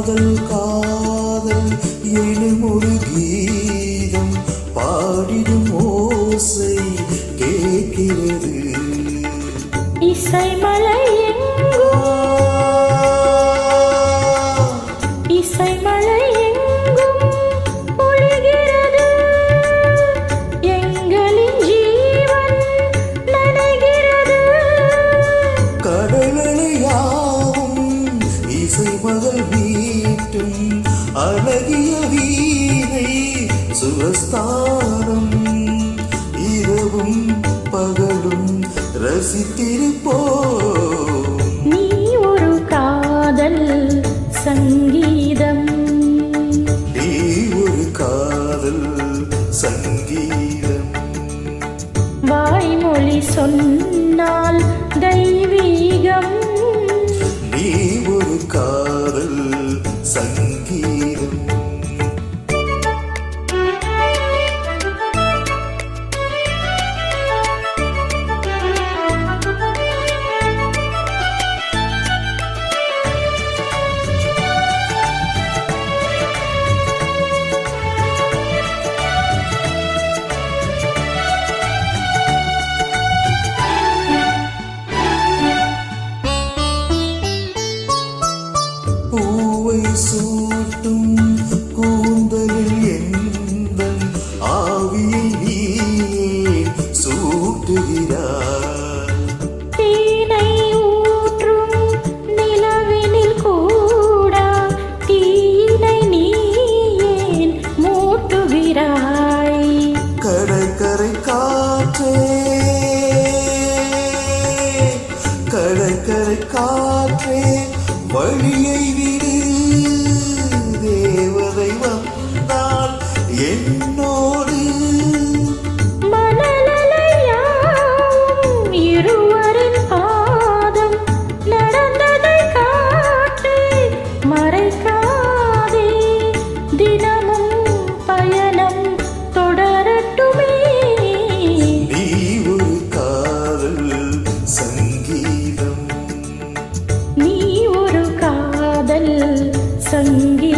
காதல் காதல் எனும் ஒரு கீதம் பாடிடும் ஓசை கேட்கிறது. இசைமலை இசைமலை எங்கும் பொழிகிறது. எங்களின் ஜீவன் நனைகிறது. கடலையாவும் இசைமகள் மீட்டும் அழகிய வீணை சுரஸ்தானம். இரவும் பகலும் ரசித்திருப்போம். நீ ஒரு காதல் சங்கீதம். நீ ஒரு காதல் சங்கீதம். வாய்மொழி சொன்னால் தெய்வீகம். நீ ஒரு காதல் சங்கீதம். பூவை சூட்டும் கூந்தலில் எந்தன் ஆவியை நீயே சூட்டுகிறாய். தேனை ஊற்றும் நிலவினில் கூட தீனை நீ ஏன் மூட்டுகிறாய்? கடற்கரை காற்றே கடற்கரை காற்றே வழியை விடு. தேவதை வந்தால் என்னோடு. மணலையாவும் இருவரின் பாதம் நடந்ததை காற்றே மறைக்காதே. தினமும் பயணம் தொடரட்டுமே. நீ ஒரு காதல் சங்கீதம். நீ ஒரு காதல் சங்கீதம்.